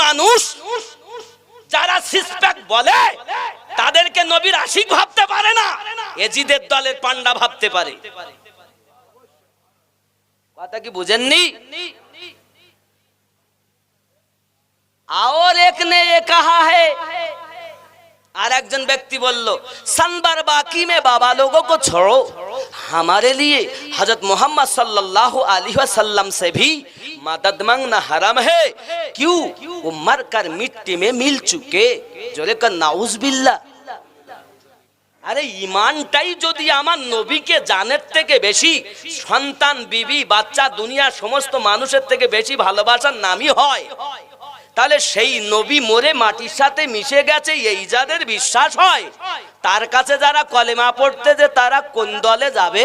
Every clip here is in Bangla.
মানুষ যারা সিসপ্যাক বলে তাদেরকে নবীর আশিক ভাবতে পারে না, এজিদের দলের পান্ডা ভাবতে পারে। কথা কি বুঝেননি? और एक ने ये कहा है, और একজন ব্যক্তি বলল সনবার বাকি में बाबा लोगों को छोड़ो, हमारे लिए हजरत मोहम्मद सल्लल्लाहु अलैहि वसल्लम से भी मदद मांगना हराम है, क्यों? वो मरकर मिट्टी में मिल चुके। जोरे का नाउज बिल्ला। আরে ঈমানটাই যদি আমার নবীকে জানের থেকে বেশি, সন্তান বিবি বাচ্চা দুনিয়ার সমস্ত মানুষের থেকে বেশি ভালোবাসার নামই হয়, তাহলে সেই নবী মরে মাটির সাথে মিশে গেছে এই যাদের বিশ্বাস হয়, তার কাছে যারা কলেমা পড়তে যে তারা কোন দলে যাবে?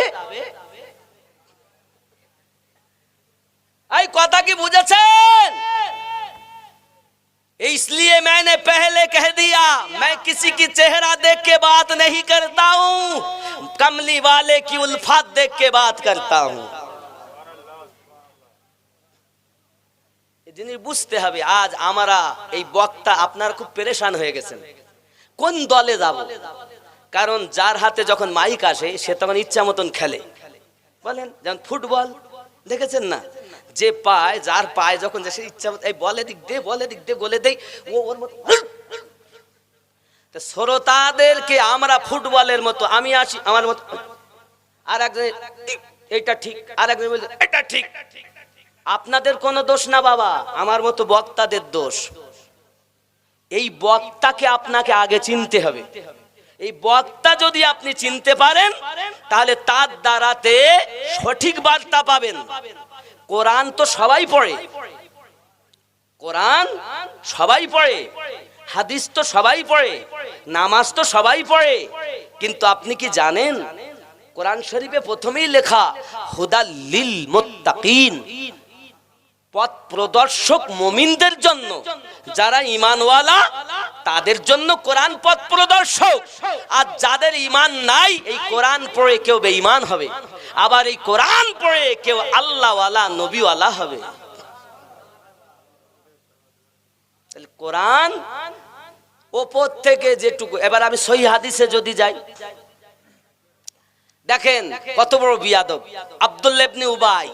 এই কথা কি বুঝেছেন? इसलिए मैंने पहले कह दिया, मैं किसी की चेहरा देख के बात नहीं करता हूँ, कमली वाले की उल्फत देख के बात करता हूँ। जिन्हें बुझते হবে আজ আমরা এই বক্তা আপনারা খুব পেরেশান হয়ে গেছেন, কোন দলে যাব? কারণ যার হাতে যখন মাইক আসে সে তখন ইচ্ছা মতন খেলে। বলেন যেমন ফুটবল দেখেছেন না, যে পায় যার পায় যখন সে ইচ্ছা এই বলে দিক দে বলে দিক দে বলে দেই, ও ওর মতো। তো শ্রোতাদেরকে আমরা ফুটবলের মতো, আমি আসি আমার মতো, আর একজন এটা ঠিক, আর একজন বলে এটা ঠিক। আপনাদের কোনো দোষ না বাবা, আমার মতো বক্তাদের দোষ। এই বক্তাকে আপনাকে আগে চিনতে হবে। এই বক্তা যদি আপনি চিনতে পারেন তাহলে তার দ্বারাতে সঠিক বার্তা পাবেন। কোরআন তো সবাই পড়ে, কোরআন সবাই পড়ে, হাদিস তো সবাই পড়ে, নামাজ তো সবাই পড়ে, কিন্তু আপনি কি জানেন কোরআন শরীফে প্রথমেই লেখা হুদাল লিল মুত্তাকিন, পথ প্রদর্শক মুমিনদের জন্য, যারা ঈমানওয়ালা তাদের জন্য কোরআন পথ প্রদর্শক। আর যাদের ঈমান নাই এই কোরআন পড়ে কেউ বেঈমান হবে, আবার এই কোরআন পড়ে কেউ আল্লাহওয়ালা নবীওয়ালা হবে। তাহলে কোরআন ওপর থেকে যেটুকু, এবার আমি সহিহ হাদিসে যদি যাই, দেখেন কত বড় বিয়াদব আব্দুল্লাহ ইবনে উবাই,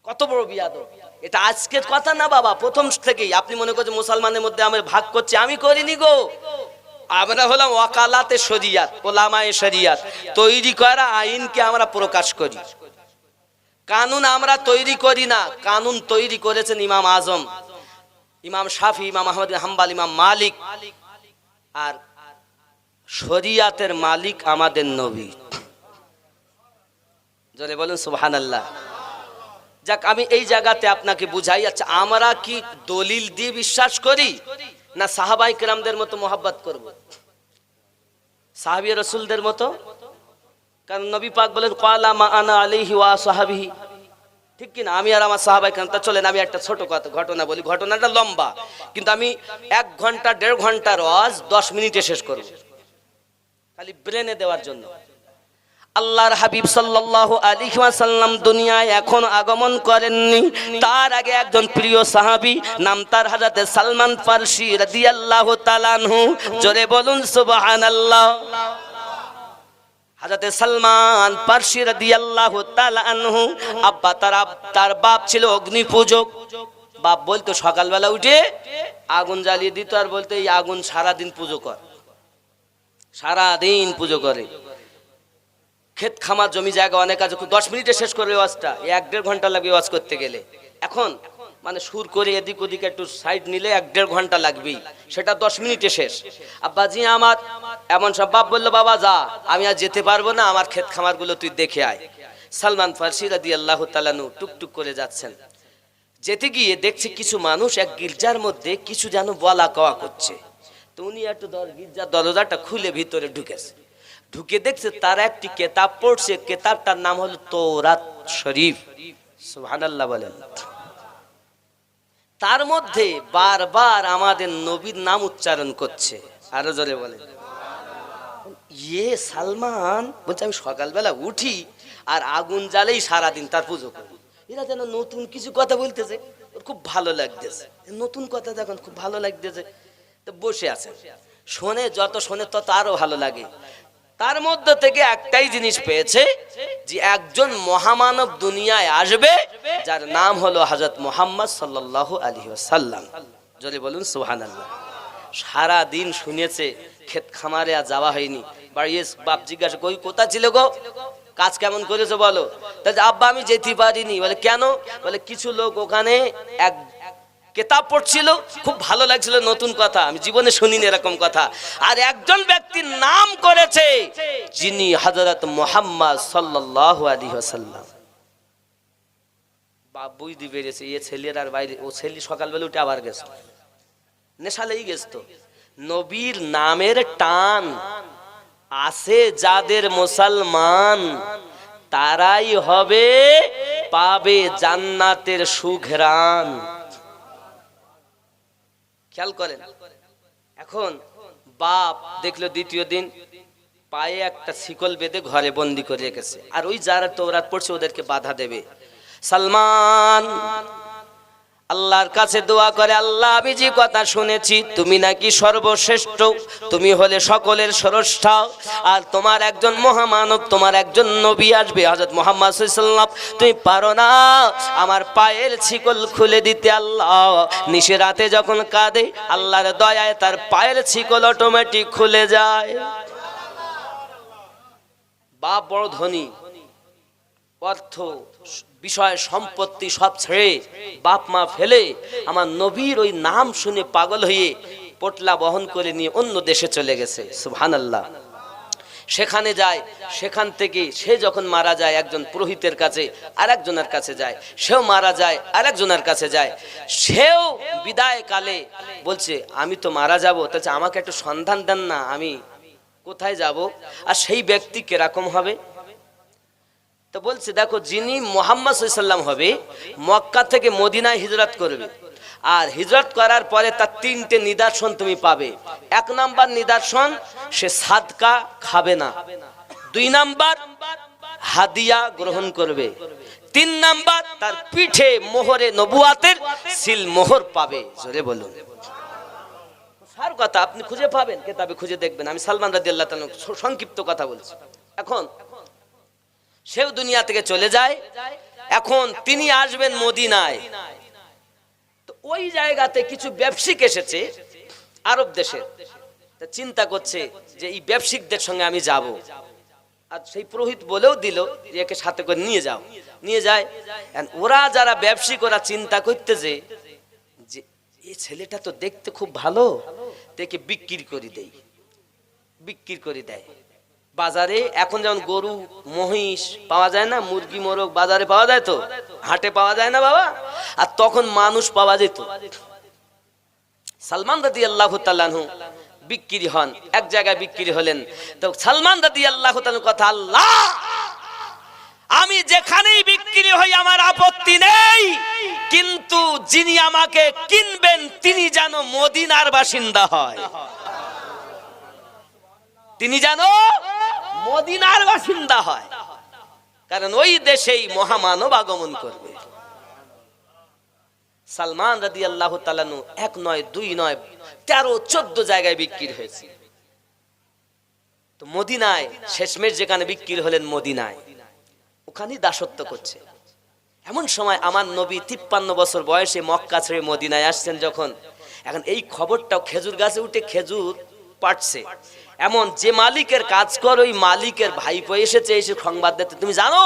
কত বড় বিয়াদব। এটা আজকের কথা না বাবা, প্রথম থেকেই। আপনি মনে করছেন মুসলমানের মধ্যে আমি ভাগ করছি, আমি করিনি গো। আমরা হলাম ওয়াকালাতে শরিয়াত, ওলামায়ে শরিয়াত, তৈরি করা আইনকে আমরা প্রকাশ করি, কানুন আমরা তৈরি করি না। কানুন তৈরি করেছেন ইমাম আজম, ইমাম শাফি, ইমাম আহমদ বিন হাম্বল, ইমাম মালিক, আর শরিয়াতের মালিক আমাদের নবী। জোরে বলুন সুবহানাল্লাহ। যাক, আমি এই জায়গাতে আপনাকে বুঝাই, আচ্ছা আমরা কি দলিল দিয়ে বিশ্বাস করি না সাহাবায়ে কেরামদের মতো মোহাব্বত করব, সাহাবী রাসূলদের মতো? কারণ নবী পাক বলেন ক্বালা মা আনা আলাইহি ওয়া সাহাবিহি, ঠিক কি না? আমি আর আমার সাহাবায়ে কেরাম। তা চলেন আমি একটা ছোট ঘটনা বলি, ঘটনাটা লম্বা, কিন্তু আমি 1 ঘন্টা 1.5 ঘন্টার ওয়াজ 10 মিনিটে শেষ করব, খালি ব্রেনে দেওয়ার জন্য। আল্লাহর হাবিব সাল্লাল্লাহু আলাইহি ওয়াসাল্লাম দুনিয়ায় এখন আগমন করেননি, তার আগে একজন প্রিয় সাহাবী, নাম তার হযরত সালমান ফারসি রাদিয়াল্লাহু তাআলা আনহু। জোরে বলুন সুবহানাল্লাহ। হযরত সালমান ফারসি রাদিয়াল্লাহু তাআলা আনহু, আব্বা তার বাপ ছিল অগ্নি পূজক। বাপ বলতো সকালবেলা উঠে আগুন জ্বালিয়ে দিত, আর বলতো এই আগুন সারাদিন পুজো কর, সারাদিন পুজো করে। ক্ষেত খামার জমি জায়গা অনেক আছে, 10 মিনিটে শেষ করে ওয়াজটা, 1-1.5 ঘন্টা লাগবে ওয়াজ করতে গেলে। এখন মানে সুর করে এদিক ওদিক একটু সাইড নিলে 1-1.5 ঘন্টা লাগবেই, সেটা 10 মিনিটে শেষ। আব্বাজি আমার এমন সব, বাপ বললো বাবা যা, আমি আর যেতে পারবো না, আমার ক্ষেত খামারগুলো তুই দেখে আয়। সালমান ফারসি রাদিয়াল্লাহু তাআলা আনহু টুকটুক করে যাচ্ছেন, যেতে গিয়ে দেখছে কিছু মানুষ এক গির্জার মধ্যে কিছু যেন বলা কওয়া করছে। তো উনি একটু গির্জার দরজাটা খুলে ভিতরে ঢুকেছে, ঢুকে দেখছে তারা একটি কিতাব পড়ছে, কিতাবটার নাম হলো তাওরাত শরীফ। সুবহানাল্লাহ বলেন। তার মধ্যে বারবার আমাদের নবীর নাম উচ্চারণ করছে, আরো জোরে বলেন। ইয়ে সালমান বলছে আমি সকালবেলা উঠি আর আগুন জ্বালেই সারাদিন তার পুজো করি, এরা যেন নতুন কিছু কথা বলতেছে, ওর খুব ভালো লাগতেছে, নতুন কথা দেখুন খুব ভালো লাগতেছে। তো বসে আছে, শোনে, যত শোনে তত আরো ভালো লাগে। তার মধ্যে থেকে একটাই জিনিস পেয়েছে যে একজন মহামানব দুনিয়ায় আসবে, যার নাম হলো হযরত মুহাম্মদ সাল্লাল্লাহু আলাইহি ওয়াসাল্লাম। জোরে বলুন সুবহানাল্লাহ। সারা দিন শুনেছে, ক্ষেত খামারে আর যাওয়া হয়নি। বাড়ি বাপ জিজ্ঞাসা, কই কোথায় ছিল গো, কাজ কেমন করেছো বলো? তাহলে আব্বা আমি যেতে পারিনি। বলে কেন? বলে কিছু লোক ওখানে এক কিতাব পড়ছিল, খুব ভালো লাগছিল, নতুন কথা, আমি জীবনে শুনিনি এরকম কথা। আর একজন ব্যক্তির নাম করেছে যিনি হযরত মুহাম্মদ সাল্লাল্লাহু আলাইহি ওয়াসাল্লাম। বাপ বুঝতে পেরেছে এ ছেলের আর বাইরে, ও ছেলে সকালবেলা উঠে আবার গেছে, নেশা লেগে গেছে। তো নবীর নামের টান আছে যাদের মুসলমান, তারাই হবে পাবে জান্নাতের সুঘ্রাণ। খেয়াল করেন, এখন বাপ দেখলো দ্বিতীয় দিন পায়ে একটা শিকল বেঁধে ঘরে বন্দি করে রেখেছে, আর ওই যারা তওরাত পড়ছে ওদেরকে বাধা দেবে। সালমান আল্লাহর কাছে দোয়া করে, আল্লাহ আমি যে কথা শুনেছি তুমি নাকি সর্বশ্রেষ্ঠ, তুমি হলে সকলের স্রষ্টা, আর তোমার একজন মহামানব, তোমার একজন নবী আসবে হযরত মুহাম্মদ সাল্লাল্লাহু আলাইহি ওয়াসাল্লাম, তুমি পারো না আমার পায়ের শিকল খুলে দিতে। আল্লাহ নিশে রাতে যখন কাঁদে, আল্লাহর দয়ায় তার পায়ের শিকল অটোমেটিক খুলে যায়। বাপ বড় ধনী, অর্থ বিষয় সম্পত্তি সব ছেড়ে বাপ মা ফেলে আমার নবীর ওই নাম শুনে পাগল হয়ে পোটলা বহন করে নিয়ে অন্য দেশে চলে গেছে। সুবহানাল্লাহ। সেখানে যায়, সেখান থেকে সে যখন মারা যায় একজন পুরোহিতের কাছে, আরেকজনের কাছে যায়, সেও মারা যায়, আরেকজনের কাছে যায়। সেও বিদায় কালে বলছে আমি তো মারা যাব, তাহলে আমাকে একটু সন্ধান দেন না, আমি কোথায় যাব? আর সেই ব্যক্তি কিরকম হবে? তো বলছে দেখো, যিনি মুহাম্মদ সাল্লাল্লাহু আলাইহি ওয়াসাল্লাম হবে, মক্কা থেকে মদিনায় হিজরত করবে, আর হিজরত করার পরে তার তিনটে নিদর্শন তুমি পাবে। এক নাম্বার নিদর্শন, সে সাদকা খাবে না। দুই নাম্বার, হাদিয়া গ্রহণ করবে। তিন নাম্বার, তার পিঠে মোহরে নবুয়াতের সিল মোহর পাবে। জোরে বলুন। সার কথা আপনি খুঁজে পাবেন, কিতাবে খুঁজে দেখবেন। আমি সালমান রাদিয়াল্লাহু তাআলা সংক্ষিপ্ত কথা বলছি। এখন সেও দুনিয়া থেকে চলে যায়, এখন তিনি আসবেন মদিনায়। তো ওই জায়গাতে কিছু ব্যবসায়িক এসেছে আরব দেশে, চিন্তা করছে যে এই ব্যবসায়িকদের সঙ্গে আমি যাব। আর সেই পুরোহিত বলেও দিল যে একে সাথে করে নিয়ে যাও। নিয়ে যায়, ওরা যারা ব্যবসায়িক ওরা চিন্তা করতেছে যে এই ছেলেটা তো দেখতে খুব ভালো, দেখে বিক্রি করে দেয়, বিক্রি করে দেয় বাজারে। এখন যেমন গরু মহিষ পাওয়া যায় না, মুরগি মোরগ বাজারে পাওয়া যায়, তো হাটে পাওয়া যায় না বাবা, আর তখন মানুষ পাওয়া যেত। সালমান রাদিয়াল্লাহু তাআলা আনহু বিক্রি হন, এক জায়গায় বিক্রি হলেন। তো সালমান রাদিয়াল্লাহু তাআলা কথা, আল্লাহ আমি যেখানেই বিক্রি হই আমার আপত্তি নেই, কিন্তু যিনি আমাকে কিনবেন তিনি যেন মদিনার বাসিন্দা হয়, তিনি যেন মদিনার বাসিন্দা হয়, কারণ ওই দেশেই মহামানব আগমন করবে। সালমান রাদিয়াল্লাহু তাআলা আনহু এক নয়, দুই নয়, 13-14 জায়গায় বিক্রি হয়েছে। তো মদিনায় শেষমেশ যেখানে বিক্রি হলেন মদিনায়, ওখানেই দাসত্ব করছে। এমন সময় আমার নবী 53 বছর বয়সে মক্কা ছেড়ে মদিনায় আসছেন যখন, এখন এই খবরটাও খেজুর গাছে উঠে খেজুর পাটছে, এমন যে মালিকের কাজ কর ওই মালিকের ভাইপো এসেছে, এসে সংবাদ দিতে, তুমি জানো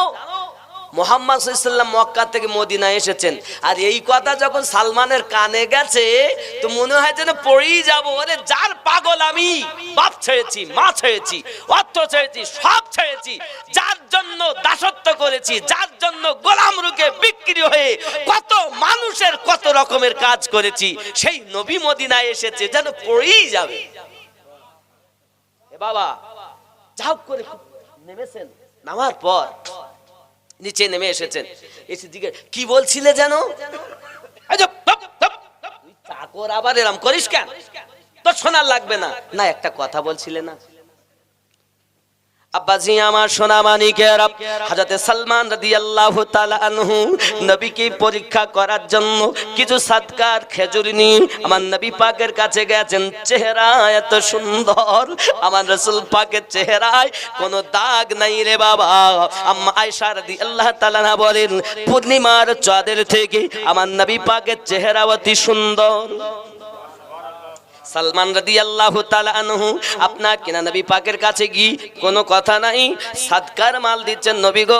মুহাম্মদ সাল্লাল্লাহু আলাইহি ওয়াসাল্লাম মক্কা থেকে মদিনায় এসেছেন। আর এই কথা যখন সালমানের কানে গেছে তো মনে হয় যেন পড়েই যাব। ওরে যার পাগল আমি, বাপ ছেড়েছি, মা ছেড়েছি, অর্থ ছেড়েছি, সব ছেড়েছি, যার জন্য দাসত্ব করেছি, যার জন্য গোলাম রূপে বিক্রি হয়ে কত মানুষের কত রকমের কাজ করেছি, সেই নবী মদিনায় এসেছে, যেন পড়েই যাবে। বাবা যাও করে নেমেছেন, নামার পর নিচে নেমে এসেছেন, এসে দিকে কি বলছিলে যেন, চাকর আবার এরম করিস কেন, তোর শোনার লাগবে না, না একটা কথা বলছিলে না। আব্বাজি আমার সোনা মানিকেরা, হযরত সালমান রাদিয়াল্লাহু তাআলা আনহু নবীকে পরীক্ষা করার জন্য কিছু সাদকার খেজুর নিয়ে আমার নবী পাকের কাছে গেছেন। চেহারা এত সুন্দর, আমার রাসূল পাকের চেহারায় কোনো দাগ নাই রে বাবা। আম্মা আয়েশা রাদিয়াল্লাহু তাআলা বলেন, পূর্ণিমার চাঁদের থেকে আমার নবী পাকের চেহারা অতি সুন্দর। সালমান রাদিয়াল্লাহু তাআলা আনহু আপনার কিনা নবী পাকের কাছে গিয়ে কোনো কথা নাই, সাদকার মাল দিচ্ছেন। নবী গো,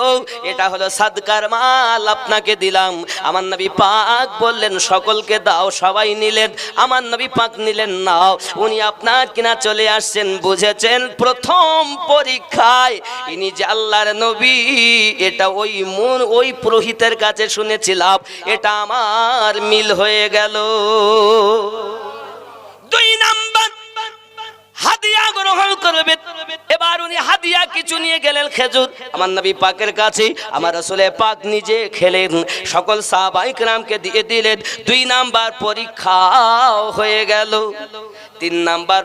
এটা হলো সাদকার মাল, আপনাকে দিলাম। আমার নবী পাক বললেন সকলকে দাও, সবাই নিলেন। আমার নবী পাক নিলেন না, উনি আপনার কিনা চলে আসছেন। বুঝেছেন প্রথম পরীক্ষায় ইনি যে আল্লাহর নবী, এটা ওই পুরোহিতের কাছে শুনেছিলাম, এটা আমার মিল হয়ে গেল। দুই নাম্বার হাদিয়া গ্রহণ করবে। এবার উনি হাদিয়া কিছু নিয়ে গেলেন, খেজুর। আমার নবী পাকের কাছে আমার রাসূল পাক নিজে খেলেন, সকল সাহাবায়ে কেরামকে দিয়ে দিলেন। দুই নাম্বার পরীক্ষা হয়ে গেল। তিন নাম্বার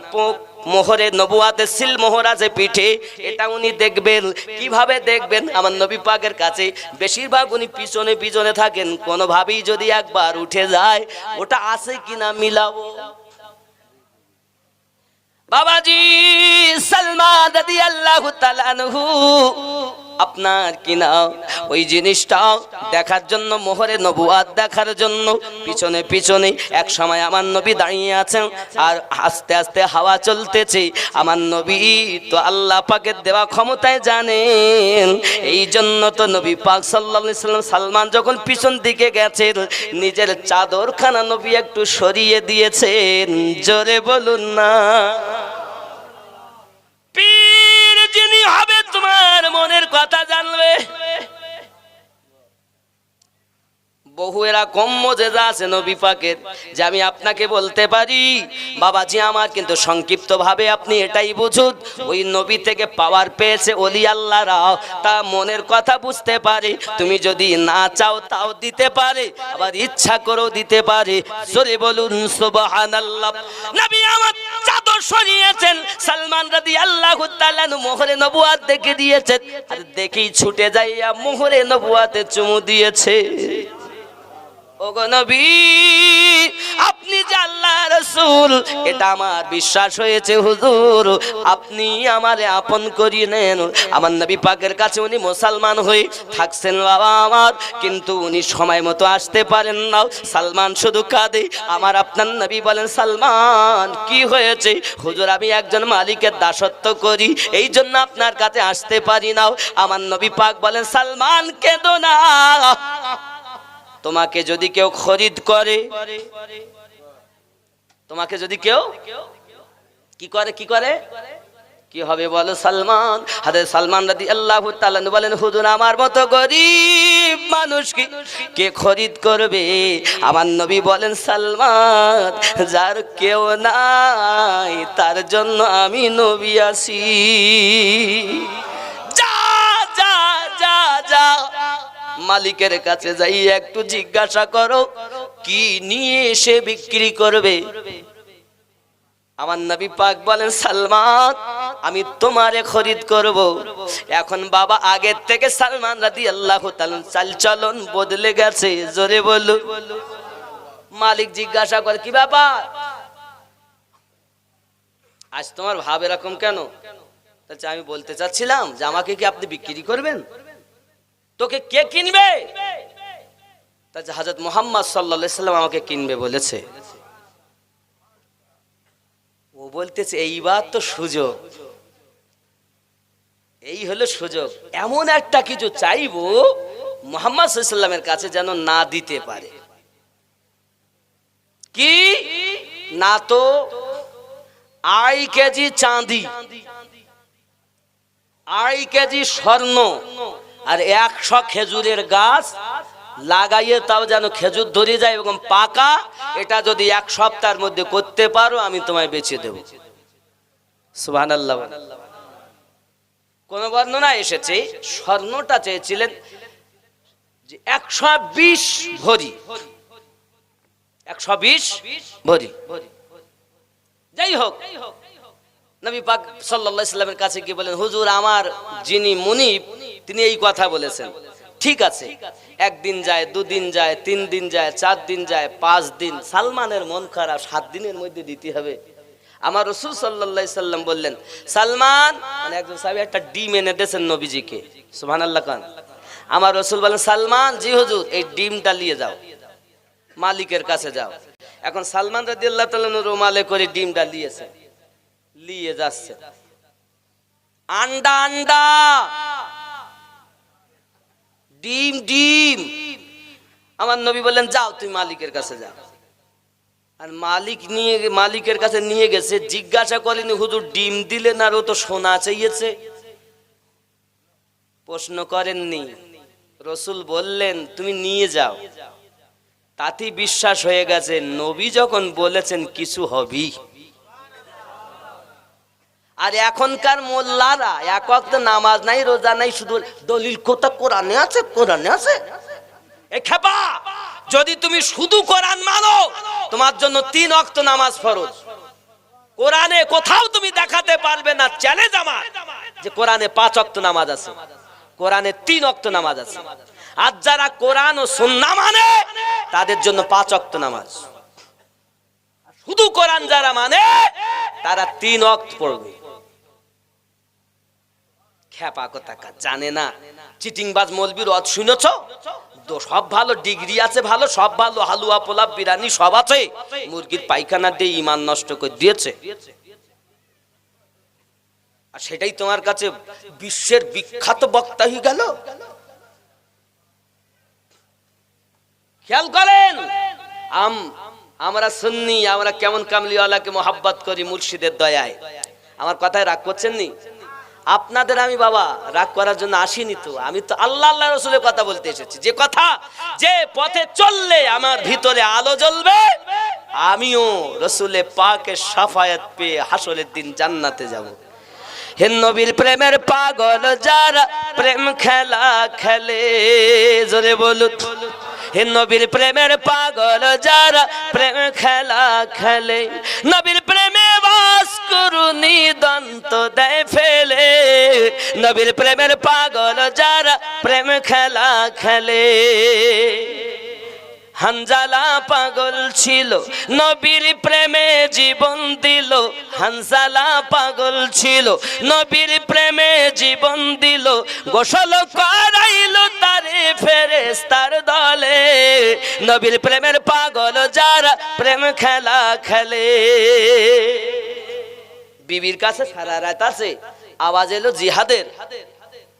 মোহরে নবুয়াতের সিল মোহর আছে পিঠে, এটা উনি দেখবেন। কিভাবে দেখবেন? আমার নবী পাকের কাছে বেশিরভাগ উনি পিছনে পিছনে থাকেন, কোনোভাবেই যদি একবার উঠে যায় ওটা আছে কিনা মিলাবো। বাবাজি সালমান রাদিয়াল্লাহু তাআলা আনহু আপনার কিনা ওই জিনিসটা দেখার জন্য, মোহরে নবুয়াত দেখার জন্য পিছনে পিছনে এক সময় আমার নবী দাঁড়িয়ে আছেন, আর আস্তে আস্তে হাওয়া চলতেছে। আমার নবী তো আল্লাহ পাকের দেওয়া ক্ষমতায় জানেন, এই জন্য তো নবী পাক সাল্লাল্লাহু আলাইহি সাল্লাম সালমান যখন পিছন দিকে গেছেন, নিজের চাদরখানা নবী একটু সরিয়ে দিয়েছেন। জোরে বলুন না। পীর যিনি হবে তোমার মনের কথা জানবে। বহু এরকম মুজিজা আছে নবী পাকের যে আমি আপনাকে বলতে পারি। বাবাজি আমার কিন্তু সংক্ষিপ্ত ভাবে আপনি এটাই বুঝুন, ওই নবী থেকে পাওয়ার পেয়েছে ওলি আল্লাহরা, তা মনের কথা বুঝতে পারে। তুমি যদি না চাও তাও দিতে পারে, আবার ইচ্ছা করেও দিতে পারে। জোরে বলুন সুবহানাল্লাহ। নবী আমার চাদর সরিয়েছেন, সালমান রাদিয়াল্লাহু তাআলা মোহরে নবুয়াত দেখে দিয়েছেন, আর দেখেই ছুটে যাইয়া মোহরে নবুয়াতে চুমু দিয়েছে। ওগো নবী, আপনি যে আল্লাহর রাসূল, এটা আমার বিশ্বাস হয়েছে হুজুর, আপনি আমারে আপন করিয়ে নেন। আমার নবী পাকের কাছে উনি মুসলমান হয়ে থাকছেন বাবা আমার, কিন্তু উনি সময় মতো আসতে পারেন না। সালমান শুধু কাঁদে। আমার আপনার নবী বলেন, সালমান কি হয়েছে? হুজুর আমি একজন মালিকের দাসত্ব করি, এই জন্য আপনার কাছে আসতে পারি না। আমার নবী পাক বলেন, সালমান কেঁদো না, তোমাকে যদি কেউ খরিদ করে, তোমাকে যদি কেউ কি করে কি হবে বলো? সালমান, হযরত সালমান রাদিয়াল্লাহু তাআলা বলেন, হুজুর আমার মতো গরীব মানুষকে কে খরিদ করবে? আমার নবী বলেন, সালমান যার কেউ নাই তার জন্য আমি নবী আছি। যা যা যা যা মালিকের কাছে যাই একটু জিজ্ঞাসা করো কি নিয়ে এসে বিক্রি করবে। আমার নবী পাক বলেন, সালমান আমি তোমারে খরিদ করব। এখন বাবা আগের থেকে সালমান রাদিয়াল্লাহু তাআলা চালচলন বদলে গেছে। জোরে বলুন। মালিক জিজ্ঞাসা করে, কি ব্যাপার আজ তোমার ভাব এরকম কেন? আমি বলতে চাচ্ছিলাম যে আমাকে কি আপনি বিক্রি করবেন? তোকে কে কিনবে? হযরত মুহাম্মদ সাল্লাল্লাহু আলাইহি সাল্লাম আমাকে কিনবে বলেছে। ও বলতেছে এইবার তো সুযোগ, এই হলো সুযোগ। এমন একটা কিছু চাইবো মুহাম্মদ সাল্লাল্লাহু আলাইহি সাল্লামের কাছে যেন না দিতে পারে। কি না তো আড়াই কেজি চাঁদি, আড়াই কেজি স্বর্ণ, আর 100 খেজুরের গাছ লাগাইয়ে তাও যেন খেজুর ধরে যায় এবং পাকা। এটা যদি 1 সপ্তাহের মধ্যে করতে পারো আমি তোমায় বেচে দেব। সুবহানাল্লাহ। কোন বর্ণনা এসেছে স্বর্ণটা চেয়েছিলেন যে 120 ভরি, 120 ভরি। যাই হোক নবী পাক সাল্লাল্লাহু আলাইহি সাল্লামের কাছে গিয়ে বলেন, হুজুর আমার যিনি মুনিব তিনি এই কথা বলেছেন। ঠিক আছে, একদিন যায়, দুদিন যায়, 3 দিন যায়, 4 দিন যায়, 5 দিন। সালমানের মন খারাপ, 7 দিনের মধ্যে দিতে হবে। আমার রাসূল সাল্লাল্লাহু আলাইহি সাল্লাম বললেন, সালমান, মানে একজন সাহাবী একটা ডিম এনে দিয়েছেন নবীজিকে, সুবহানাল্লাহ খান। আমার রাসূল বলেন, সালমান, জি হুজুর, এই ডিমটা নিয়ে যাও, মালিকের কাছে যাও। এখন সালমান রাদিয়াল্লাহু তাআলা রুমালে করে ডিমটা নিয়ে যাচ্ছে। আন্ডা আন্ডা, ডিম ডিম। আমার নবী বললেন, যাও তুমি মালিকের কাছে যাও। আর মালিকের কাছে নিয়ে গেছে, জিজ্ঞাসা করেনি হুজুর ডিম দিলেন আর ও তো সোনা চাইছে, প্রশ্ন করেননি। রাসূল বললেন তুমি নিয়ে যাও। তাতেই বিশ্বাস হয়ে গেছে নবী যখন বলেছেন কিছু হবেই। আর এখনকার মোল্লারা এক ওয়াক্ত নামাজ নাই, রোজা নাই, শুধু দলিল কোথা কোরআনে আছে, কোরআনে আছে। এ খেপা, যদি তুমি শুধু কোরআন মানো তোমার জন্য 3 ওয়াক্ত নামাজ ফরজ। কোরআনে কোথাও তুমি দেখাতে পারবে না, চ্যালেঞ্জ আমার, যে কোরআনে 5 ওয়াক্ত নামাজ আছে, কোরআনে 3 ওয়াক্ত নামাজ আছে। আর যারা কোরআন ও সুন্নাহ মানে তাদের জন্য 5 ওয়াক্ত নামাজ। শুধু কোরআন যারা মানে তারা 3 ওয়াক্ত পড়বে। খেপা কোথাকার, জানে না। চিটিংবাজ মৌলবীর ওয়াজ শুনেছো? সব ভালো, ডিগ্রি আছে ভালো, সব ভালো, হালুয়া পোলাপ বিরিয়ানি সব আছে, মুরগির পায়খানা দিয়ে ঈমান নষ্ট করে দিয়েছে। আর সেটাই তোমার কাছে বিশ্বের বিখ্যাত বক্তা হয়ে গেল। খেয়াল করেন, আমরা সুন্নি, আমরা কেমন কামলিওয়ালাকে মোহাব্বত করি মুর্শিদের দয়ায়। আমার কথায় রাগ করছেন নি? আপনাদের আমি বাবা রাগ করার জন্য আসিনি তো, আমি তো আল্লাহ আল্লাহ রাসূলের কথা বলতে এসেছি। যে কথা, যে পথে চললে আমার ভিতরে আলো জ্বলবে, আমিও রাসূলের পাকের শাফায়াত পেয়ে হাসরের দিন জান্নাতে যাব। হে নবীর প্রেমের পাগল যারা প্রেম খেলা খেলে, জোরে বলুন। হে নবীর প্রেমের পাগল যারা প্রেম খেলা খেলে, নবীর প্রেমে বাস করুনি দন্ত দেয় ফেলে। নবীর প্রেমের পাগল যারা প্রেম খেলা খেলে। হানজালা পাগল ছিল নবীর প্রেমে জীবন দিল, হানজালা পাগল ছিল নবীর প্রেমে জীবন দিল। গোসল করাইল তারে ফেরেশতার দলে, নবীর প্রেমের পাগল যারা প্রেম খেলা খেলে। বিবির কাছে সারা রাত আছে, আওয়াজ এলো জিহাদের।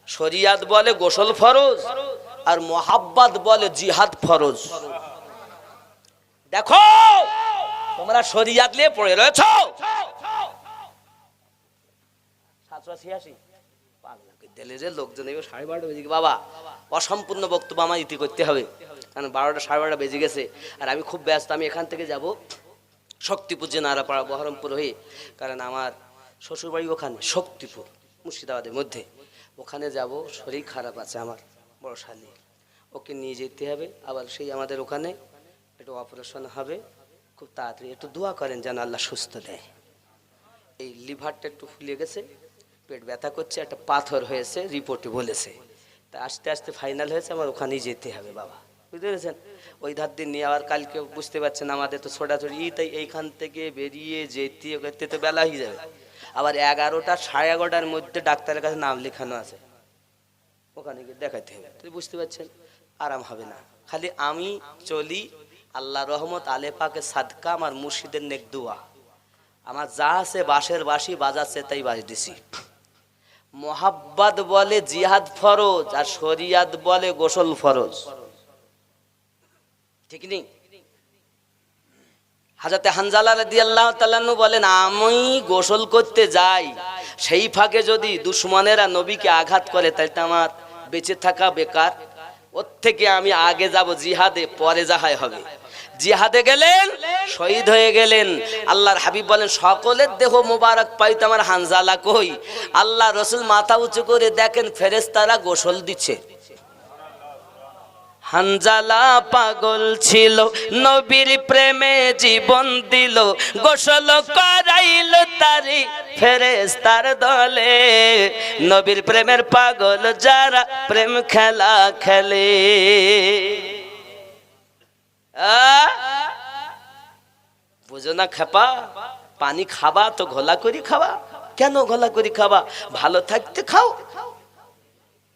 শরিয়াত বলে গোসল ফরজ, আর মোহাব্বত বলে জিহাদ ফরজ। দেখো তোমরা শরিয়াত নিয়ে পড়ে রয়েছো। 786 লোকজন 12:30 বেজে গেছে বাবা, অসম্পূর্ণ বক্তব্য আমার ইতি করতে হবে, কারণ 12টা 12:30 বেজে গেছে। আর আমি খুব ব্যস্ত, আমি এখান থেকে যাব শক্তিপুর যে নারাপাড়া বহরমপুর হয়ে, কারণ আমার শ্বশুরবাড়ি ওখানে শক্তিপুর মুর্শিদাবাদের মধ্যে, ওখানে যাব। শরীর খারাপ আছে আমার বড় শালি, ওকে নিয়ে যেতে হবে। আবার সেই আমাদের ওখানে একটু অপারেশন হবে খুব তাড়াতাড়ি। একটু দোয়া করেন যেন আল্লাহ সুস্থ দেয়। এই লিভারটা একটু ফুলে গেছে, পেট ব্যথা করছে, একটা পাথর হয়েছে রিপোর্টে বলেছে। তা আস্তে আস্তে ফাইনাল হয়েছে, আমার ওখানেই যেতে হবে বাবা, বুঝতে পেরেছেন? ওই ধার দিন নিয়ে আবার কালকে বুঝতে পারছেন আমাদের তো ছোটাছুটি, তাই এইখান থেকে বেরিয়ে যেতে করতে তো বেলা হয়ে যাবে। আবার 11টা 11:30টার মধ্যে ডাক্তারের কাছে নাম লেখানো আছে, ওখানে গিয়ে দেখাতে হবে। তুই বুঝতে পারছেন, আরাম হবে না। খালি আমি চলি, আল্লাহ রহমত, আলে পাকে সাদকা, আমার মুর্শিদের নেক দোয়া, আমার যা আছে বাঁশের বাঁশি বাজাচ্ছে তাই বাজ দিছি। মোহাব্বত বলে জিহাদ ফরজ, আর শরিয়াত বলে গোসল ফরজ, ঠিক নেই? হযরতে হানজালা রাদিয়াল্লাহু তাআলা আনহু বলেন, আমি গোসল করতে যাই, সেই ফাঁকে যদি দুশমনেরা নবীকে আঘাত করে তাহলে তো আমার বেঁচে থাকা বেকার। ওর থেকে আমি আগে যাব জিহাদে, পরে যাহাই হবে। জিহাদে গেলেন, শহীদ হয়ে গেলেন। আল্লাহর হাবিব বলেন, সকলের দেহ মোবারক পাইতে আমার হানজালা কই? আল্লাহ রাসূল মাথা উঁচু করে দেখেন ফেরেশতারা গোসল দিচ্ছে। হানজালা পাগল ছিল নবীর প্রেমে জীবন দিল গোসল করাইল তারি ফেরেশতার দলে নবীর প্রেমের পাগল যারা প্রেম খেলা খেলে বুঝো না খেপা পানি খাবা তো ঘোলা করে খাবা কেন ঘোলা করে খাবা ভালো থাকতে খাও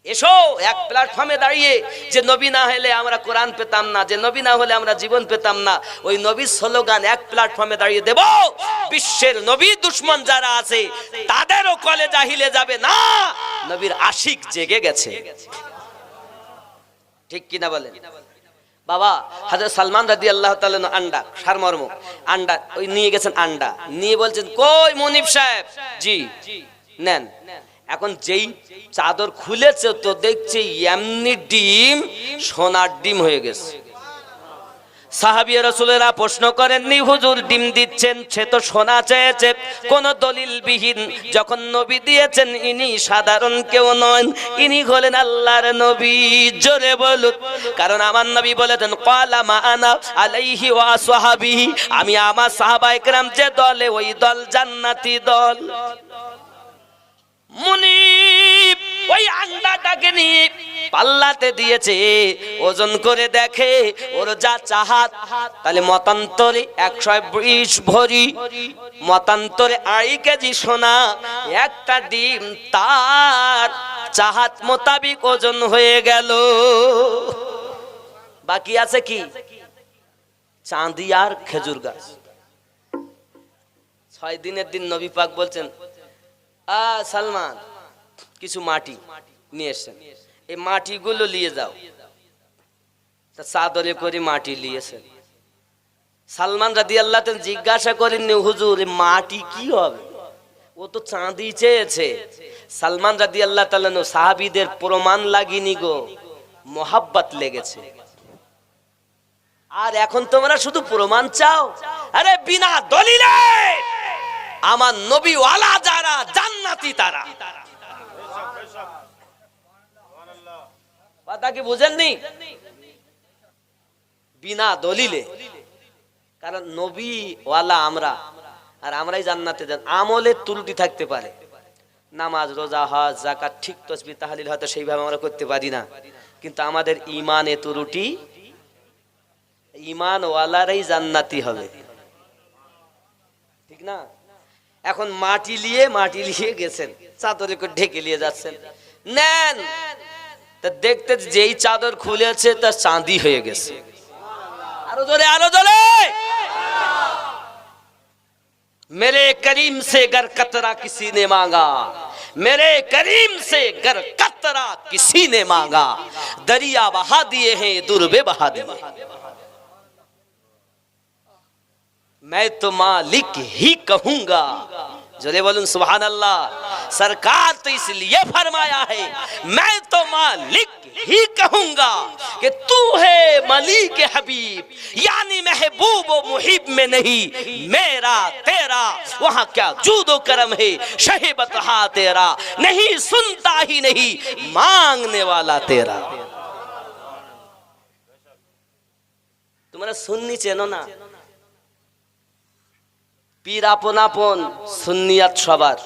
এসো এক প্ল্যাটফর্মে দাঁড়িয়ে যে নবী না হলে আমরা কোরআন পেতাম না যে নবী না হলে আমরা জীবন পেতাম না ওই নবীর স্লোগান এক প্ল্যাটফর্মে দাঁড়িয়ে দেব বিশ্বের নবী দুশমন যারা আছে তাদেরও কলে জাহিলে যাবে না নবীর আশিক জেগে গেছে ঠিক কি না বলেন বাবা হযরত সালমান রাদিয়াল্লাহু তাআলা আন্ডা সারমর্ম আন্ডা ওই নিয়ে গেছেন আন্ডা নিয়ে বলছেন কই মুনিফ সাহেব জি নেন এখন যেই চাদর খুলেছে তো দেখছে এমনি ডিম সোনার ডিম হয়ে গেছে সাহাবী রাসূলেরা প্রশ্ন করেননি হুজুর ডিম দিচ্ছেন সে তো সোনা চেয়েছে কোন দলিল বিহীন যখন নবী দিয়েছেন ইনি সাধারণ কেউ নন ইনি হলেন আল্লাহর নবী জোরে বলুন কারণ আমার নবী বলেছেন ক্বালা মা আনা আলাইহি ওয়া আসহাবি আমি আমার সাহাবায়ে কেরাম যে দলে ওই দল জান্নাতি দল মুনিব ওই আন্ডাটাকে নিয়ে পাল্লাতে দিয়েছে ওজন করে দেখে ওর যা চাহাত তাহলে মতান্তরে 120 ভরি মতান্তরে 2.5 কেজি সোনা একটা ডিম তার চাহাত মোতাবিক ওজন হয়ে গেল বাকি আছে কি চাঁদি আর খেজুর গাছ 6 দিনের দিন নবী পাক বলছেন সালমান কিছু মাটি নিয়ে এসেছেন এই মাটিগুলো নিয়ে যাও তা চাদরে করে মাটি নিয়েছেন সালমান রাদিয়াল্লাহু তাআলা জিজ্ঞাসা করেননি হুজুর মাটি কি হবে ও তো চাঁদি চেয়েছে সালমান রাদিয়াল্লাহু তাআলা সাহাবীদের প্রমাণ লাগেনি গো মোহাব্বত লেগেছে আর এখন তোমরা শুধু প্রমাণ চাও আরে বিনা দলিলে আমার নবী ওয়ালা যারা জান্নাতি তারা কথা কি বুঝেননি বিনা দলিলে কারণ নবী ওয়ালা আমরা আর আমরাই জান্নাতে যান আমলের ত্রুটি থাকতে পারে নামাজ রোজা হজ যাকাত ঠিক তাসবিহ তাহলিল হয়তো সেইভাবে আমরা করতে পারি না কিন্তু আমাদের ঈমানে ত্রুটি ঈমান ওয়ালারাই জান্নাতি হবে ঠিক না এখন মাটি নিয়ে গেছেন চাদরে করে ঢেকে নিয়ে যাচ্ছেন নেন তা দেখতে যেই চাদর খুলেছে তা চাঁদি হয়ে গেছে আরো জোরে मेरे करीम से गर कतरा किसी ने मांगा मेरे करीम से गर कतरा किसी ने मांगा दरिया बहा दिए हैं दुर्बे बहा दिए मैं तो मालिक ही कहूंगा जोरे बोलूं सुभान अल्लाह सरकार तो इसलिए फरमाया है मैं तो मालिक ही कहूंगा कि तू है मलिक हबीब यानी महबूब व मुहिब में नहीं मेरा तेरा वहां क्या जूदो करम है शहीबत हा तेरा नहीं सुनता ही नहीं मांगने वाला तेरा तुम्हारा सुन्नी चेनो ना পীর আপন আপন সুন্নিয়াত সবার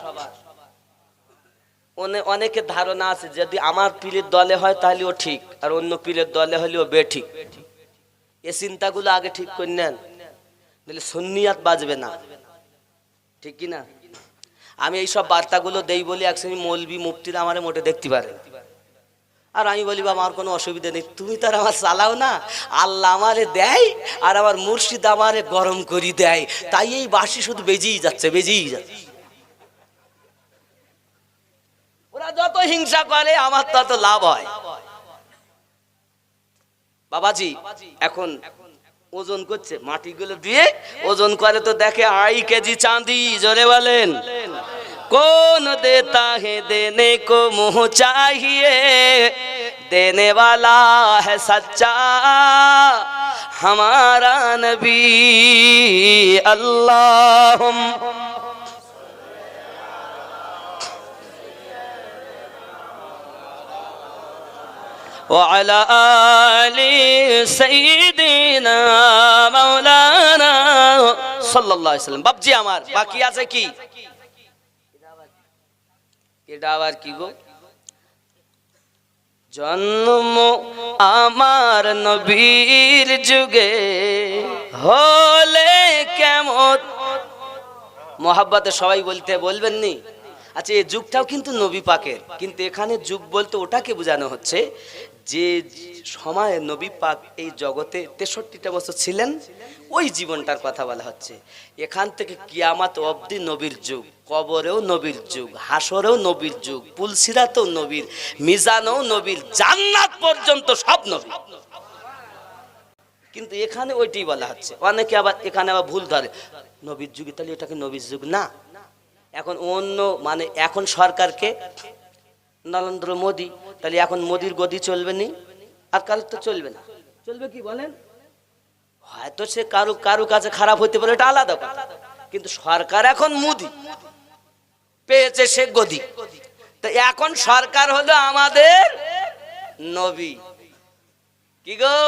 অনেকের ধারণা আছে যদি আমার পীরের দলে হয় তাহলে ও ঠিক আর অন্য পীরের দলে হলে ও বেঠিক এই চিন্তাগুলো আগে ঠিক করে নেন তাহলে সুন্নিয়াত বাজবে না ঠিক কি না আমি এই সব বার্তাগুলো দেই বলি একসময় মৌলবি মুফতিরা আমারে মোটে দেখতে পারে আর আমি বলি বাবা আমার কোনো অসুবিধা নেই তুমি তার আমার চালাও না আল্লাহ আমারে দেয় আর আমার মুর্শিদ আমারে গরম করে দেয় তাই এই বাঁশি শুধু বেজেই যাচ্ছে ওরা যত হিংসা করে আমার তত লাভ হয় বাবাজি এখন ওজন করছে মাটিগুলো দিয়ে ওজন করে তো দেখে 2.5 কেজি চাঁদি জোরে বলেন कौन देता है देने को मुँह चाहिए देने वाला है सच्चा हमारा नबी अल्लाह وعلى آل سيدنا مولانا সাল্লাল্লাহু আলাইহি ওয়াসাল্লাম। বাপজি আমার বাকি আছে কি? এটা আবার কি গো? জন্ম আমার নবীর যুগে হলে কেমন। মোহাব্বতে সবাই বলবেন নি? আচ্ছা, এই যুগটাও কিন্তু নবী পাকের, কিন্তু এখানে যুগ বলতে ওটাকে বোঝানো হচ্ছে যে সময়ে নবী পাক এই জগতে 63টা বছর ছিলেন, ওই জীবনটার কথা বলা হচ্ছে। এখান থেকে কিয়ামত অবধি নবীর যুগ, কবরেও নবীর যুগ, হাসরেও নবীর যুগ, পুলসিরাতেও নবীর, মিজানেও নবীর, জান্নাত পর্যন্ত সব নবী। কিন্তু এখানে ওইটাই বলা হচ্ছে। অনেকে আবার এখানে আবার ভুল ধরে, নবীর যুগে, তাহলে এটাকে নবীর যুগ না। এখন অন্য মানে এখন সরকারকে নরেন্দ্র মোদী, তাহলে এখন মোদির গদি চলবে নি, আর কাল তো চলবে না। চলবে কি বলেন? হয়তো সে কারু কাছে খারাপ হতে পারে, এটা আলাদা কথা, কিন্তু সরকার এখন মোদী পেয়েছে সে গদি। তো এখন সরকার হলো আমাদের নবী। কি গো,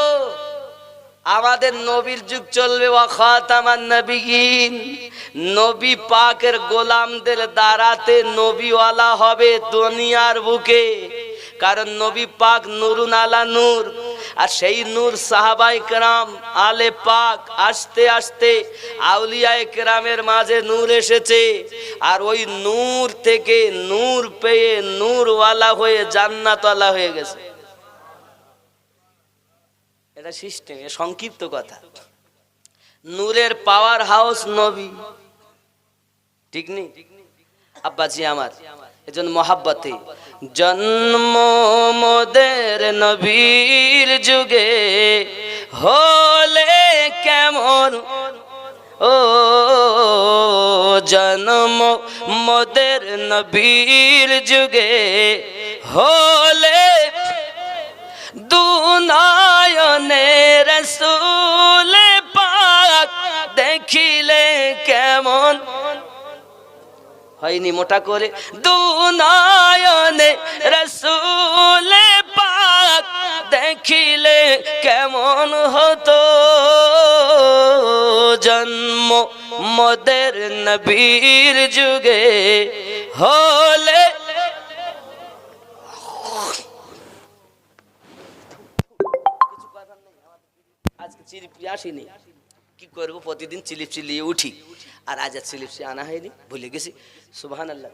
আমাদের নবীর যুগ চলবে। ওয়া খাতামান নবিয়্যিন, নবী পাকের গোলামদের দ্বারাতে নবীওয়ালা হবে দুনিয়ার বুকে। কারণ নবী পাক নূরুন আলা নূর, আর সেই নূর সাহাবায়ে কেরাম আলে পাক আস্তে আস্তে আউলিয়ায়ে কেরামের মাঝে নূর এসেছে, আর ওই নূর থেকে নূর পেয়ে নূরওয়ালা হয়ে জান্নাতওয়ালা হয়ে গেছে। এটা সিস্টেম, সংক্ষিপ্ত কথা। নূরের পাওয়ার হাউস নবী, ঠিক নেই আব্বাজি আমার? এজন্য মহাব্বতে জন্ম মোদের নবীর যুগে হলে কেমন, ও জন্ম মোদের নবীর যুগে হলে দুনয়নে রাসূল পাক দেখিলে কেমন। হয়নি মোটা করে? দুনয়নে রাসূল পাক দেখিলে কেমন হতো, জন্ম মোদের নবীর যুগে হলে। আজকে চিলিপি আসেনি, কি করবো? প্রতিদিন চিলিপ চিলিয়ে উঠি, আর আজ চিলিপ আনা হয়নি, ভুলে গেছি। সুবহানাল্লাহ।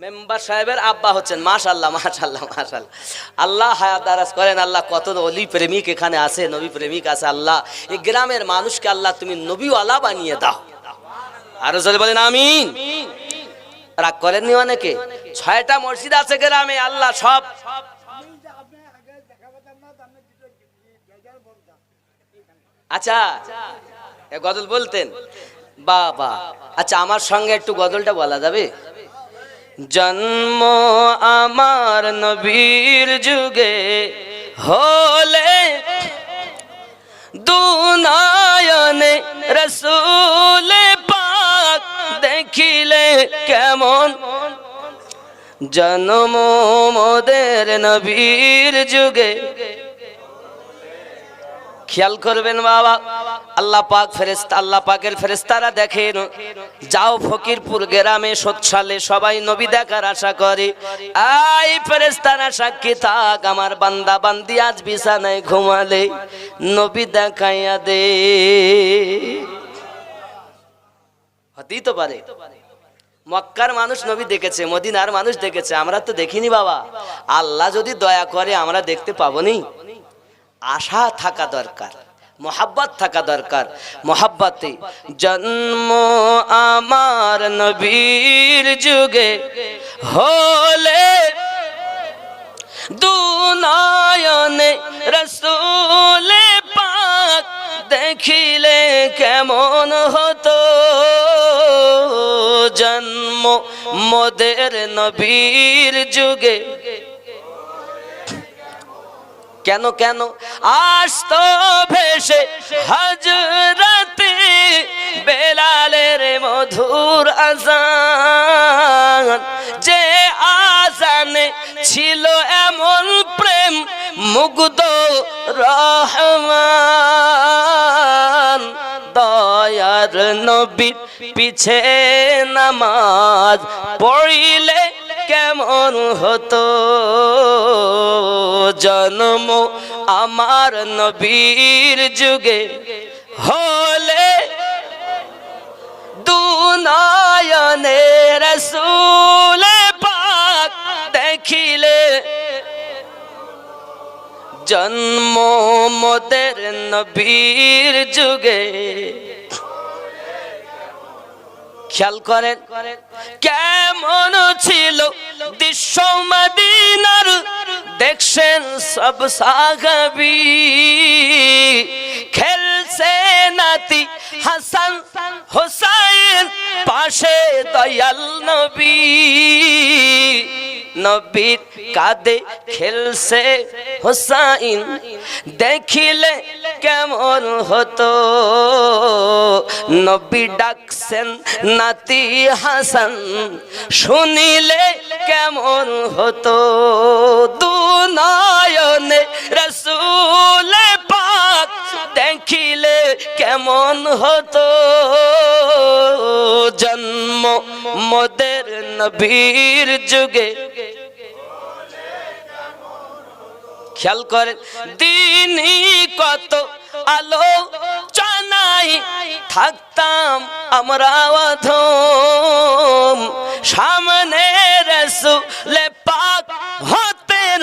মেম্বার সাহেবের আব্বা হচ্ছেন। মাশাআল্লাহ মাশাআল্লাহ মাশাআল্লাহ, আল্লাহ হায়াত দারাজ করেন। আল্লাহ কত ওলি প্রেমিক এখানে আছে, নবী প্রেমিক আছে। আল্লাহ এই গ্রামের মানুষকে আল্লাহ তুমি নবীওয়ালা বানিয়ে দাও। আরো জোরে বলেন আমিন। রাগ করেননি অনেকে? 6টা মসজিদ আছে গ্রামে, আল্লাহ সব। আচ্ছা, গজল বলতেন বাবা? আচ্ছা, আমার সঙ্গে একটু গজলটা বলা যাবে? জন্ম আমার নবীর যুগে হলে দুনয়নে রাসূল পাক দেখিলে কেমন, জন্ম মোদের নবীর যুগে। খেয়াল করবেন বাবা, আল্লাহ পাক ফেরেশতা, আল্লাহ পাকের ফেরেশতারা দেখেন, যাও ফকিরপুর গ্রামে সৎসালে সবাই নবী দেখার আশা করে। আই ফেরেশতারা সাক্ষী থাক, আমার বান্দা বান্দি আজ বিছানায় ঘুমালে নবী দেখাইয়া দে। হতেই তো পারে মক্কার মানুষ নবী দেখেছে, মদিনার মানুষ দেখেছে, আমরা তো দেখিনি বাবা। আল্লাহ যদি দয়া করে আমরা দেখতে পাবনি। আশা থাকা দরকার, মোহাব্বত থাকা দরকার। মোহাব্বতে জন্ম আমার নবীর যুগে হলে দুনয়নে রাসূল পাক দেখিলে কেমন হতো, জন্ম মোদের নবীর যুগে। কেন কেন আসতো ভেসে হযরতে বেলালের মধুর আজান, যে আজানে ছিল এমন প্রেম মুগ্ধ রহমান। দয়ার নবীর পিছে নামাজ পড়িলে কেমন হতো, জন্ম আমার নবীর যুগে হলে দুনয়নে রাসূল পাক দেখিলে, জন্ম মোদের নবীর যুগে। খেয়াল করেন কেমন ছিল দৃশ্য মদিনার, দেখছেন সব সাহাবী খেলছে নাতি হাসান হোসাইন পাশে দয়াল নবী। নবীর কাঁধে খেলছে হোসাইন, দেখিলে কেমন হতো, নবী ডাকছেন নাতি হাসান শুনিলে কেমন হতো, দুনয়নে রাসূল পাক দেখিলে কেমন হতো, জন্ম মোদের নবীর যুগে। খেয়াল করেন দিনই কত আলো জানাই থাকতাম আমরা অধম, সামনে রাসূল পাক হতেন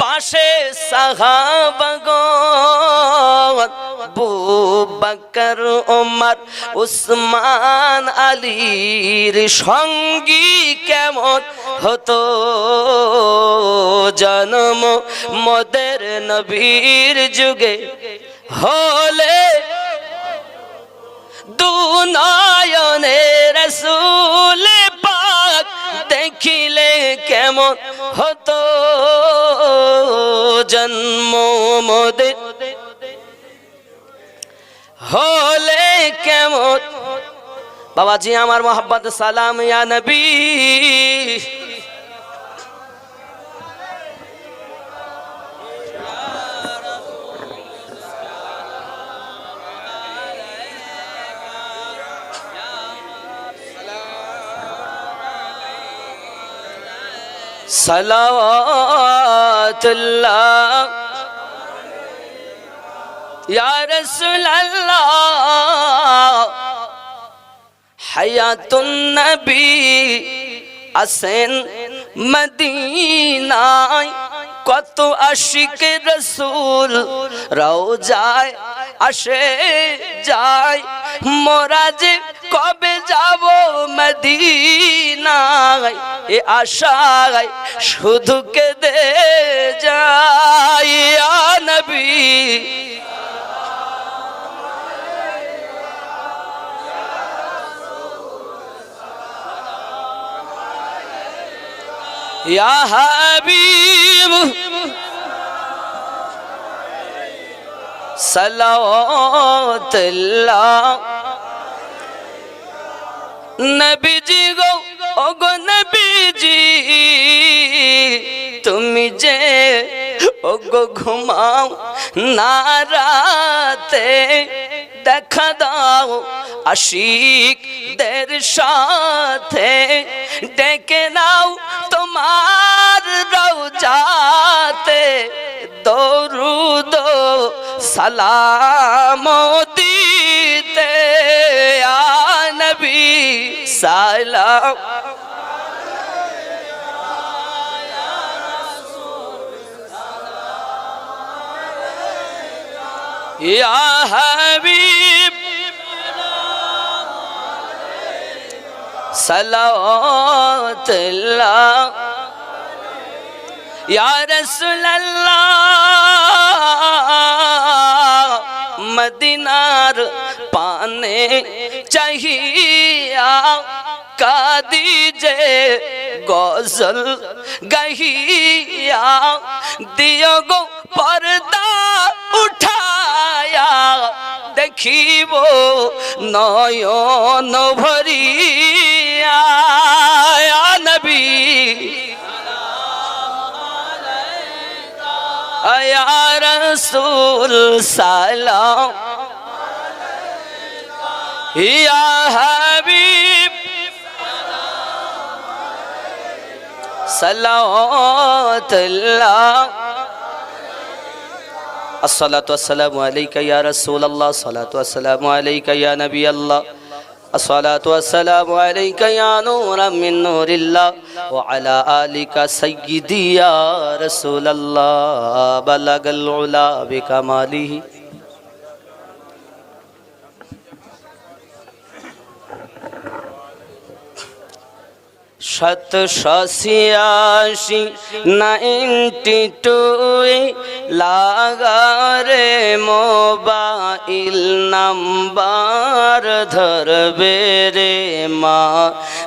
পাশে সাহাবাগণ, আবু বকর ওমর উসমান আলীর সঙ্গী কেমন হতো, জন্ম মোদের নবীর যুগে হলে দুনয়নে রাসূল পাক দেখিলে কেমন হতো, জন্ম মোদের হলে কেমন। বাবাজি আমার মোহাব্বত সালাম ইয়া নবী। সালাওয়াতুল্লাহ ইয়া রাসূলুল্লাহ, হায়াতুন নবী আসেন মদিনায়, কত আশিক রাসূল রওজায় আসে যায়, মোরা যে কবে যাব মদিনায়, এ আশায় শুধু কেঁদে যাই ইয়া নবী। ইয়া হাবিব সালাওয়াতুল্লাহ, নবীজি গো ওগো নবীজি, তুমি যে ওগো ঘুমাও না রাতে, দেখা দাও আশিকদের সাথে, ডেকে নাও তোমার রওজাতে, দরুদ সালাম দিতে ইয়া নবী সালাম। ইয়া হাবিব সালাওয়াতুল্লাহ ইয়া রাসূলুল্লাহ, মদিনার পানে চাহিয়া কাঁদি যে গজল গাহিয়া, দিও গো পর্দা উঠায়া, দেখ দেখিব নয়ন ভরিয়া নবী ইয়া রাসূল সালাম ইয়া হাবিব সালাওয়াতুল্লাহ الصلاة والسلام عليك يا رسول الله الصلاة والسلام عليك يا نبي الله الصلاة والسلام عليك يا نورا من نور الله وعلى آلك سيدي يا رسول الله بلغ العلا بكماله शतशियाशी 92 লাগারে মোবাইল নাম্বার ধরবে রে মা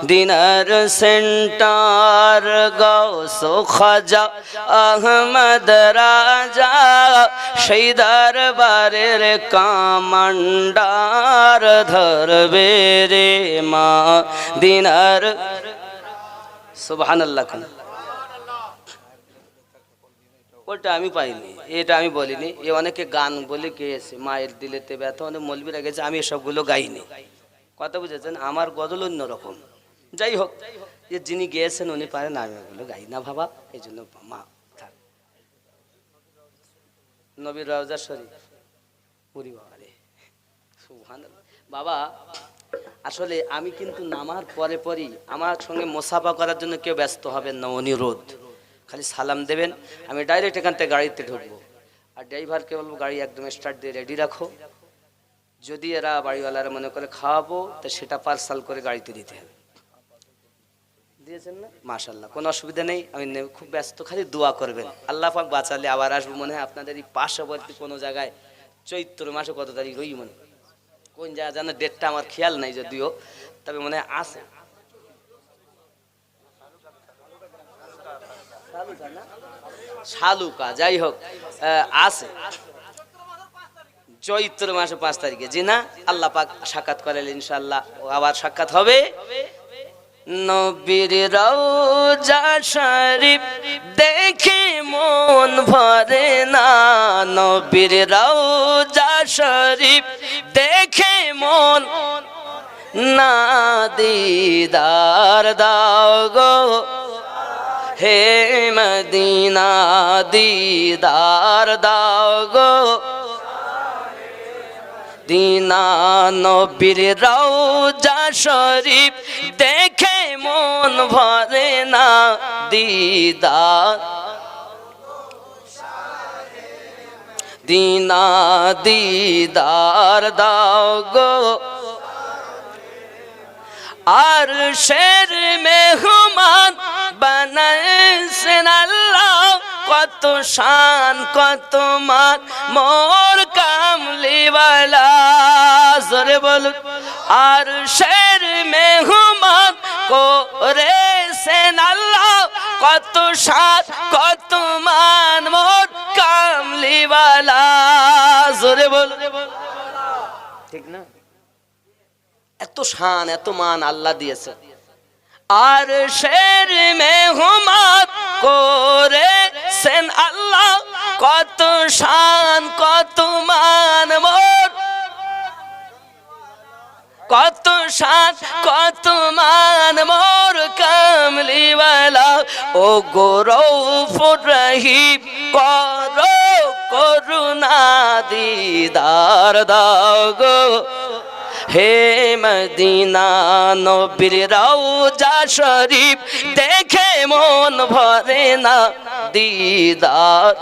দিনার সেন্টার গৌস খাজা আহমদ রাজা সেই দরবারের কামান্ডার ধরবে রে মা দিনার সুবহানাল্লাহ। ওটা আমি পাইনি, এটা আমি বলিনি। এ অনেকে গান বলে গেয়েছে, মায়ের দিলেতে ব্যথা, অনেক মৌলবীরা গেছে, আমি এসবগুলো গাইনি। কথা বুঝেছেন? আমার গজল অন্যরকম। যাই হোক, যে যিনি গেয়েছেন উনি পারেন, আমি ওগুলো গাই না বাবা, এই জন্য মা থাক। নবীর রওজা শরীফ, পুরি বাবা রে সুবহানাল্লাহ। বাবা আসলে আমি কিন্তু নামার পরে পরই আমার সঙ্গে মোসাফা করার জন্য কেউ ব্যস্ত হবেন না, অনুরোধ। খালি সালাম দেবেন, আমি ডাইরেক্ট এখান থেকে গাড়িতে ঢুকবো। আর ড্রাইভারকে বলবো গাড়ি একদম স্টার্ট দিয়ে রেডি রাখো। যদি এরা বাড়িওয়ালারা মনে করে খাওয়াবো, তো সেটা পার্সাল করে গাড়িতে দিতে হবে। দিয়েছেন না? মাশাআল্লাহ, কোনো অসুবিধা নেই। আমি খুব ব্যস্ত, খালি দোয়া করবেন। আল্লাহ পাক বাঁচালে আবার আসবো। মনে হয় আপনাদের এই পার্শ্ববর্তী কোনো জায়গায় চৈত্র মাসে কত তারিখ রই, মনে কোন জায়গা জানো, ডেটটা আমার খেয়াল নাই যদিও, তবে মনে হয় আছে। শালুকা, যাই হোক আছে চৈত্র মাসে 5 তারিখে। জি না, আল্লাহ পাক সাক্ষাৎ করালে ইনশাআল্লাহ আবার সাক্ষাৎ হবে। নবীর রওজা শরীফ দেখে মন ভরে না, নবীর রওজা শরীফ দেখে মন না, দিদার দাও গো হে মদিনা, দিদার দাও গো দিনা, নবীর রওজা শরীফ দেখে মন ভরে না, দিদার দিনা, দিদার দাও গো। আর শের মেহমান বানাইছেন আল্লাহ, কত শান কত মান মোর কামলিওয়ালা, জোরে বলুন। আর শের মেহমান করেছেন আল্লাহ, কত শান কত মান মোর কামলিওয়ালা, জোরে বলুন। ঠিক না? এত শান এত মান আল্লাহ দিয়েছে। আর শের মেহমান করেছেন আল্লাহ, কত শান কত মান মোর, কত শান কত মান মোর কামলিওয়ালা। ও গো রউফুর রহিম করো করুণা, দিদার দাও গো হে মদিনা, নবীর রওজা শরীফ দেখে মন ভরে না, দিদার।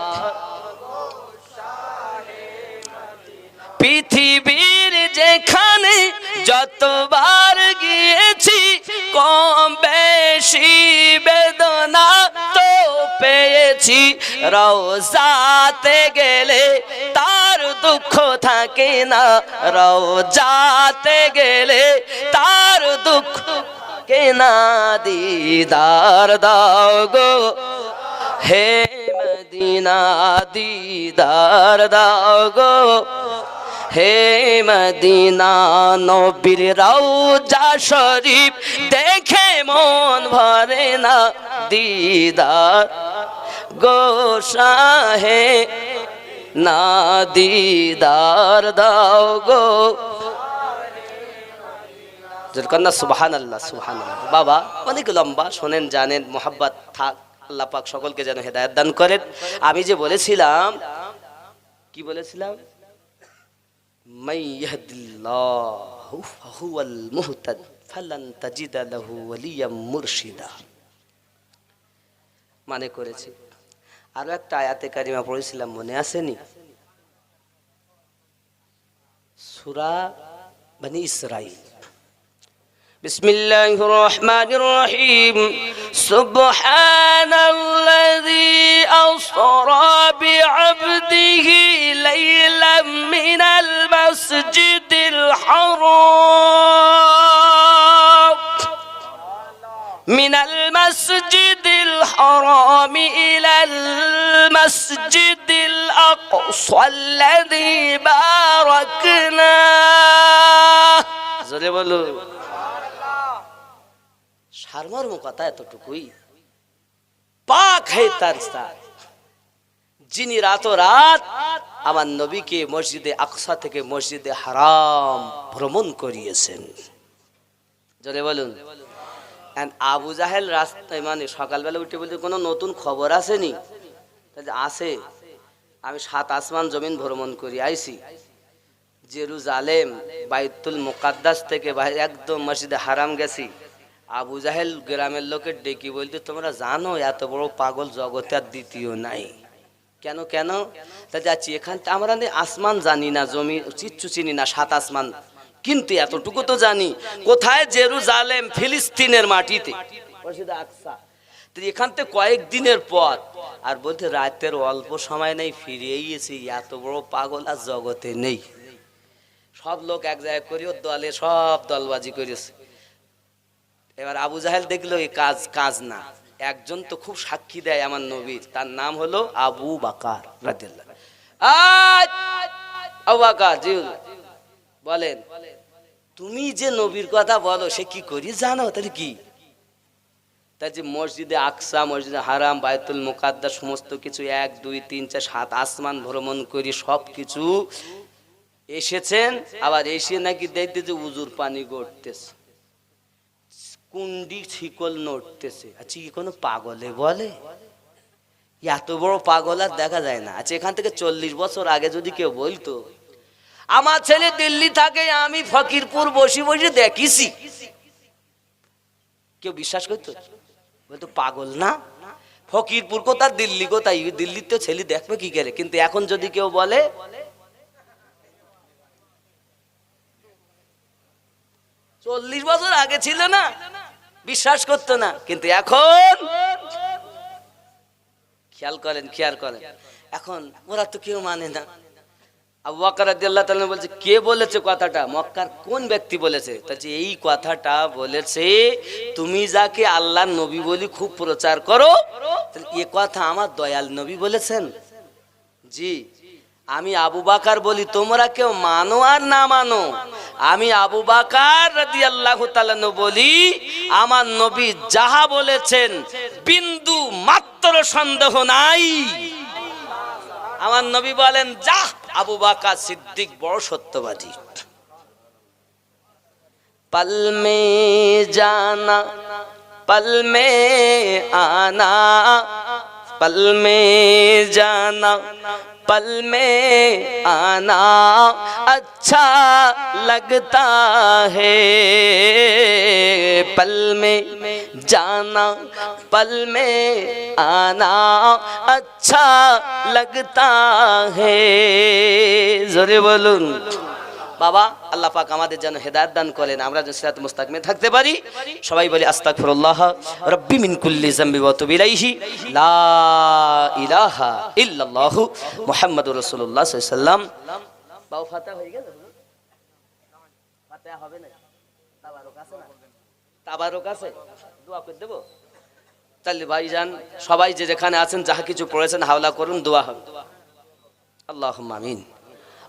পৃথিবীর যেখানে যতবার গিয়েছি, কম বেশি বেদনা তো পেয়েছি, রওজাতে গেলে তার দুঃখ থাকে না, রওজাতে গেলে তার দুঃখ থাকে না, দিদার দাও গো হে মদিনা, দিদার দাও গো হে মদিনা নবীর রওজা শরীফ দেখে মন ভরে না দিদার গো শাহে না দিদার দাও গো কন্যা সুবহানাল্লাহ সুবহানাল্লাহ। বাবা অনেক লম্বা, শোনেন জানেন, মোহাব্বত থাক। আল্লাহ পাক সকলকে যেন হেদায়েত দান করেন। আমি যে বলেছিলাম, কি বলেছিলাম, মান ইয়াহদিল্লাহু ফাহুয়াল মুহতাদ ফালান তাজিদা লাহু ওয়ালিয়াম মুরশিদা, মানে করেছি। আরো একটা আয়াতে কারিমা পড়েছিলাম, মনে আসেনি? সূরা বনি ইসরাঈল। বিসমিল্লাহির রহমানির রহিম। সুবহানাল্লাযী আসরা বিআবদিহি লাইলাম মিনাল মাসজিদিল হারাম মিনাল মাসজিদিল হারাম ইলাল মাসজিদিল আকসাল্লাযী বারাকনা। জোরে বলো। সারমর্ম কথা এতটুকুই, পাক হে তার সাথ, যিনি রাত আমার নবীকে মসজিদে আকসা থেকে মসজিদে হারাম ভ্রমণ করিয়েছেন। জোরে বলুন। আবু জাহেল রাস্তায়, মানে সকালবেলা উঠে বলতে কোনো নতুন খবর আসেনি? আছে। আমি 7 আসমান জমিন ভ্রমণ করি আইছি। জেরুজালেম বাইতুল মুকাদ্দাস থেকে একদম মসজিদে হারাম গেছি। আবু জাহেল গ্রামের লোকের ডেকে বলতে, তোমরা জানো এত বড় পাগল জগতে আর দ্বিতীয় নাই। কেন কেন? তা যাচ্ছি এখান থেকে আমরা আসমান জানি না, জমি চিচ্ছু চিনি না, 7 আসমান, কিন্তু এতটুকু তো জানি কোথায়, জেরুজালেম ফিলিস্তিনের মাটিতে মসজিদে আকসা। এখান থেকে কয়েকদিনের পথ, আর বলতে রাতের অল্প সময় নেই, ফিরে গিয়েছি। এত বড় পাগল আর জগতে নেই। সব লোক এক জায়গায় করি, ওর দলে সব দলবাজি করেছে। এবার আবু জাহেল দেখলো এই কাজ না। একজন তো খুব সাক্ষী দেয় আমার নবীর, তার নাম হলো আবু বাকার রাদিয়াল্লাহু। আবু বাকার জি বলেন, তুমি যে নবীর কথা বলো সে কি করি জানো? তাহলে কি? তাই যে মসজিদে আকসা, মসজিদে হারাম, বাইতুল মুকাদ্দাস সমস্ত কিছু 1 2 3 4 7 আসমান ভ্রমণ করি সব কিছু এসেছেন। আবার এসে নাকি দেখতে যে উজুর পানি গড়তেছে, কুন্ডি ছিকল নড়তেছে। আচ্ছা কি কোনো পাগলে বলে? এত বড় পাগল আর দেখা যায় না। আচ্ছা এখান থেকে 40 বছর আগে যদি কেউ বলতো আমার ছেলে দিল্লি থাকে, আমি ফকিরপুর বসে বসে দেখিছি, কেউ বিশ্বাস করতো? বলতো পাগল না, ফকিরপুর কোথায় দিল্লি কোথায়, দিল্লির তো ছেলে দেখবে কি করে। কিন্তু এখন যদি কেউ বলে, 40 বছর আগে ছিল না, বিশ্বাস করতো না, কিন্তু এখন খেয়াল করেন এখন ওরা তো কেউ মানে না। আবু বকর রাদিয়াল্লাহু তাআলা বলছে, কে বলেছে কথাটা? মক্কার কোন ব্যক্তি বলেছে? তাই এই কথাটা বলেছে তুমি যাকে আল্লাহর নবী বলি খুব প্রচার করো, এই কথা আমার দয়াল নবী বলেছেন। জি, আমি আবু বকর বলি, তোমরা কেউ মানো আর না মানো, আমি আবু বকর রাদিয়াল্লাহু তাআলা বলি আমার নবী যাহা বলেছেন বিন্দু মাত্র সন্দেহ নাই। আমার নবী বলেন, যা আবু বকর সিদ্দিক বড় সত্যবাদী। पल में जाना पल में आना, पल में जाना पल में आना अच्छा लगता है, पल में जाना पल में आना अच्छा लगता है। जोरे बोलून বাবা, আল্লাহ পাক আমাদের যেন হেদায়েত দান করেন, আমরা যেন সিরাত মুস্তাকিমে থাকতে পারি। সবাই বলি আস্তাগফিরুল্লাহ রাব্বি মিন কুল্লি যামবি ওয়া তুবু ইলাইহি লা ইলাহা ইল্লাল্লাহু মুহাম্মাদুর রাসূলুল্লাহ সাল্লাল্লাহু আলাইহি ওয়াসাল্লাম। বাও ফাতিহা হয়ে গেল? ফাতিহা হবে না? তাবারক আছে না? তাবারক আছে, দোয়া করে দেব। তাহলে ভাইজান সবাই যে যেখানে আছেন যাহা কিছু পড়েছেন হাওলা করুন, দোয়া হবে। আল্লাহুম্মা আমিন।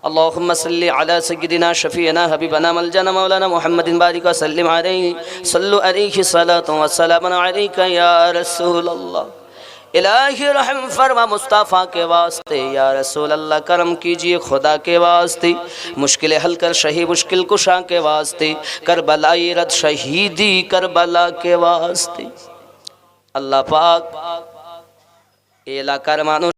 اللهم صل على سيدنا شفيعنا حبيبنا ملجأنا مولانا محمد بارك وسلم عليه صلوا عليه صلاة وسلام عليك يا رسول الله इलाही रहम फरमा मुस्तफ़ा के वास्ते या रसूल अल्लाह करम कीजिए खुदा के वास्ते मुश्किलें हल कर शही मुश्किल कुशा के वास्ते करबलाई रद शहीदी करबला के वास्ते अल्लाह पाक इलाकार मानो